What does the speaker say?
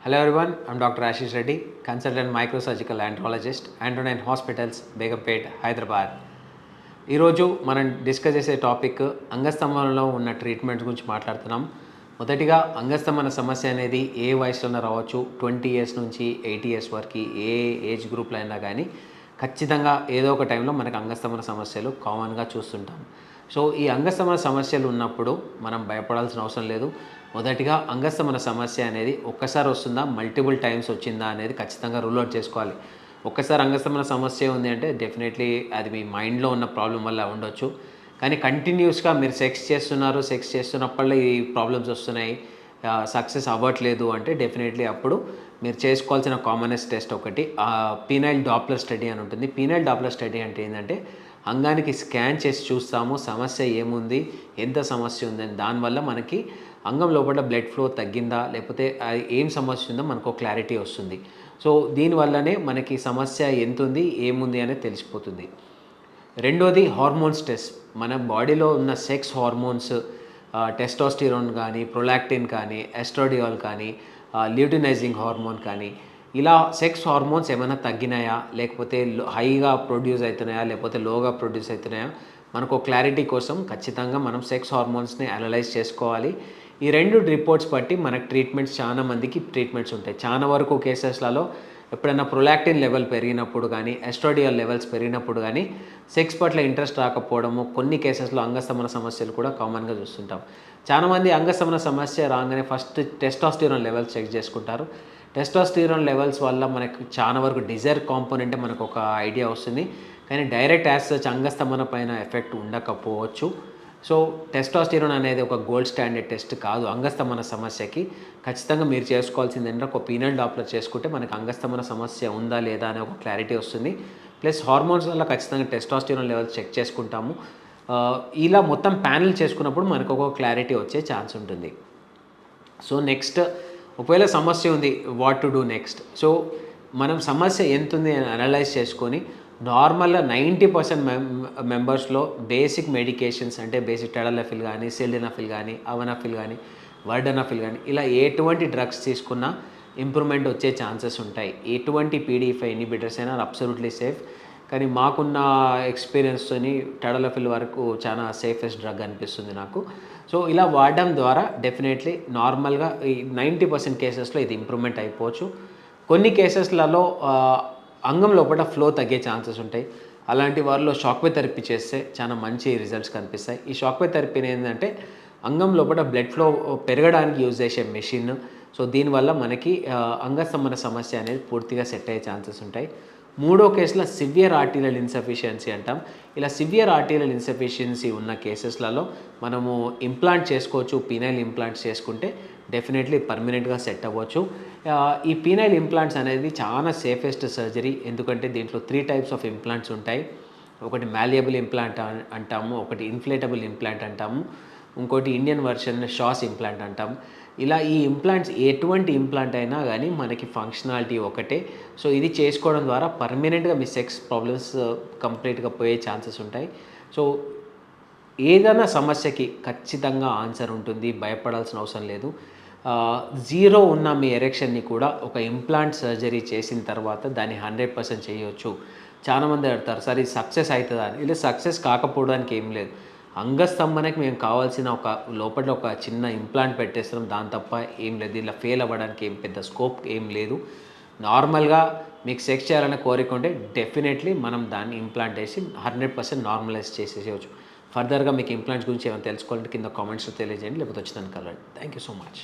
Hello everyone, I'm Dr. Ashish Reddy, consultant microsurgical andrologist, Andronine Hospitals, Begumpet, Hyderabad. ఈరోజు మనం discuss చేసే topic అంగస్తంభనలో ఉన్న treatment గురించి మాట్లాడుతున్నాం. మొదటిగా అంగస్తంభన సమస్య అనేది ఏ వయసులోనే రావచ్చు. 20 ఇయర్స్ నుంచి 80 ఇయర్స్ వరకు ఏ ఏజ్ గ్రూప్లో అయినా కానీ ఖచ్చితంగా ఏదో ఒక టైంలో మనకు అంగస్తంభన సమస్యలు కామన్గా చూస్తుంటాం. సో ఈ అంగస్తంభన సమస్యలు ఉన్నప్పుడు మనం భయపడాల్సిన అవసరం లేదు. మొదటిగా అంగస్తంభన సమస్య అనేది ఒక్కసారి వస్తుందా, మల్టిపుల్ టైమ్స్ వచ్చిందా అనేది ఖచ్చితంగా రూల్ అవుట్ చేసుకోవాలి. ఒక్కసారి అంగస్తంభన సమస్య ఉంది అంటే డెఫినెట్లీ అది మీ మైండ్లో ఉన్న ప్రాబ్లం వల్ల ఉండొచ్చు. కానీ కంటిన్యూస్గా మీరు సెక్స్ చేస్తున్నప్పుడల్లా ఈ ప్రాబ్లమ్స్ వస్తున్నాయి, సక్సెస్ అవ్వట్లేదు అంటే డెఫినెట్లీ అప్పుడు మీరు చేసుకోవాల్సిన కామనెస్ట్ టెస్ట్ ఒకటి పీనైల్ డాప్లర్ స్టడీ అని ఉంటుంది. పీనైల్ డాప్లర్ స్టడీ అంటే ఏంటంటే అంగానికి స్కాన్ చేసి చూస్తాము సమస్య ఏముంది, ఎంత సమస్య ఉందని. దానివల్ల మనకి అంగం లోపల బ్లడ్ ఫ్లో తగ్గిందా లేకపోతే ఏం సమస్య ఉందో మనకు క్లారిటీ వస్తుంది. సో దీనివల్లనే మనకి సమస్య ఎంత ఉంది ఏముంది అనేది తెలిసిపోతుంది. రెండోది హార్మోన్స్ టెస్ట్. మన బాడీలో ఉన్న సెక్స్ హార్మోన్స్ టెస్టోస్టిరోన్ కానీ, ప్రొలాక్టిన్ కానీ, ఎస్ట్రాడియోల్ కానీ, ల్యూటినైజింగ్ హార్మోన్ కానీ, ఇలా సెక్స్ హార్మోన్స్ ఏమైనా తగ్గినాయా లేకపోతే హైగా ప్రొడ్యూస్ అవుతున్నాయా లేకపోతే లోగా ప్రొడ్యూస్ అవుతున్నాయా మనకు క్లారిటీ కోసం ఖచ్చితంగా మనం సెక్స్ హార్మోన్స్ని అనలైజ్ చేసుకోవాలి. ఈ రెండు రిపోర్ట్స్ బట్టి మనకు ట్రీట్మెంట్స్ చాలా మందికి ట్రీట్మెంట్స్ ఉంటాయి. చాలా వరకు కేసెస్లలో ఎప్పుడైనా ప్రొలాక్టిన్ లెవెల్ పెరిగినప్పుడు కానీ, ఎస్ట్రాడియోల్ లెవెల్స్ పెరిగినప్పుడు కానీ సెక్స్ పట్ల ఇంట్రెస్ట్ రాకపోవడము, కొన్ని కేసెస్లో అంగస్తంభన సమస్యలు కూడా కామన్గా చూస్తుంటాం. చాలామంది అంగస్తంభన సమస్య రాగానే ఫస్ట్ టెస్టోస్టిరోన్ లెవెల్స్ చెక్ చేసుకుంటారు. టెస్టోస్టిరోన్ లెవెల్స్ వల్ల మనకు చాలా వరకు డిజైర్ కాంపోనెంట్ మనకు ఒక ఐడియా వస్తుంది, కానీ డైరెక్ట్ యాజ్ సచ్ అంగస్తంభన పైన ఎఫెక్ట్ ఉండకపోవచ్చు. సో టెస్టోస్టిరోన్ అనేది ఒక గోల్డ్ స్టాండర్డ్ టెస్ట్ కాదు అంగస్తంభన సమస్యకి. ఖచ్చితంగా మీరు చేసుకోవాల్సింది ఏంటంటే ఒక పీనల్ డాప్లర్ చేసుకుంటే మనకు అంగస్తంభన సమస్య ఉందా లేదా అనే ఒక క్లారిటీ వస్తుంది. ప్లస్ హార్మోన్స్ వల్ల ఖచ్చితంగా టెస్టోస్టిరోన్ లెవెల్స్ చెక్ చేసుకుంటాము. ఇలా మొత్తం ప్యానల్ చేసుకున్నప్పుడు మనకు ఒక క్లారిటీ వచ్చే ఛాన్స్ ఉంటుంది. సో నెక్స్ట్ ఒకవేళ సమస్య ఉంది, what to do next. So మనం సమస్య ఎంత ఉంది అని అనలైజ్ చేసుకొని నార్మల్గా 90% మెంబర్స్లో బేసిక్ మెడికేషన్స్ అంటే బేసిక్ టెడలఫిల్ కానీ, సిల్డెనఫిల్ కానీ, అవనఫిల్ కానీ, వర్డనఫిల్ కానీ ఇలా ఎటువంటి డ్రగ్స్ తీసుకున్నా ఇంప్రూవ్మెంట్ వచ్చే ఛాన్సెస్ ఉంటాయి. ఎటువంటి PDE5 ఇన్హిబిటర్స్ అయినా అబ్సల్యూట్లీ సేఫ్. కానీ మాకున్న ఎక్స్పీరియన్స్తోని టెడలఫిల్ వరకు చాలా సేఫెస్ట్ డ్రగ్ అనిపిస్తుంది నాకు. సో ఇలా వాడడం ద్వారా డెఫినెట్లీ నార్మల్గా ఈ 90% కేసెస్లో ఇది ఇంప్రూవ్మెంట్ అయిపోవచ్చు. కొన్ని కేసెస్లలో అంగం లోపల ఫ్లో తగ్గే ఛాన్సెస్ ఉంటాయి. అలాంటి వారిలో షాక్వే థెరపీ చేస్తే చాలా మంచి రిజల్ట్స్ కనిపిస్తాయి. ఈ షాక్వే థెరపీని ఏంటంటే అంగం లోపల బ్లడ్ ఫ్లో పెరగడానికి యూజ్ చేసే మెషిన్. సో దీనివల్ల మనకి అంగస్తంభన సమస్య అనేది పూర్తిగా సెట్ అయ్యే ఛాన్సెస్ ఉంటాయి. మూడో కేసులో సివియర్ ఆర్టీరియల్ ఇన్సఫిషియన్సీ అంటాం. ఇలా సివియర్ ఆర్టీరియల్ ఇన్సఫిషియన్సీ ఉన్న కేసెస్లలో మనము ఇంప్లాంట్ చేసుకోవచ్చు. పీనైల్ ఇంప్లాంట్స్ చేసుకుంటే డెఫినెట్లీ పర్మనెంట్గా సెట్ అవ్వచ్చు. ఈ పీనైల్ ఇంప్లాంట్స్ అనేది చాలా సేఫెస్ట్ సర్జరీ, ఎందుకంటే దీంట్లో 3 టైప్స్ ఆఫ్ ఇంప్లాంట్స్ ఉంటాయి. ఒకటి మాల్యబుల్ ఇంప్లాంట్ అంటాము, ఒకటి ఇన్ఫ్లేటబుల్ ఇంప్లాంట్ అంటాము, ఇంకోటి ఇండియన్ వర్షన్ షాస్ ఇంప్లాంట్ అంటాం. ఇలా ఈ ఇంప్లాంట్స్ ఎటువంటి ఇంప్లాంట్ అయినా కానీ మనకి ఫంక్షనాలిటీ ఒకటే. సో ఇది చేసుకోవడం ద్వారా పర్మనెంట్గా మీ సెక్స్ ప్రాబ్లమ్స్ కంప్లీట్గా పోయే ఛాన్సెస్ ఉంటాయి. సో ఏదైనా సమస్యకి ఖచ్చితంగా ఆన్సర్ ఉంటుంది, భయపడాల్సిన అవసరం లేదు. 0 ఉన్న మీ ఎరెక్షన్ని కూడా ఒక ఇంప్లాంట్ సర్జరీ చేసిన తర్వాత దాన్ని 100% చేయవచ్చు. చాలామంది అడుగుతారు, సార్ ఇది సక్సెస్ అవుతుందా అని. ఇలా సక్సెస్ కాకపోవడానికి ఏం లేదు. అంగస్తంభనకి మేము కావాల్సిన ఒక లోపల ఒక చిన్న ఇంప్లాంట్ పెట్టేస్తున్నాం, దాని తప్ప ఏం లేదు. ఇలా ఫెయిల్ అవ్వడానికి ఏం పెద్ద స్కోప్ ఏం లేదు. నార్మల్గా మీకు సెక్స్ చేయాలనే కోరిక ఉంటే డెఫినెట్లీ మనం దాన్ని ఇంప్లాంట్ వేసి 100% నార్మలైజ్ చేసేసేయచ్చు. ఫర్దర్గా మీకు ఇంప్లాంట్స్ గురించి ఏమైనా తెలుసుకోవాలంటే కింద కామెంట్స్లో తెలియజేయండి, లేకపోతే వచ్చి దాన్ని కలవండి. Thank you so much.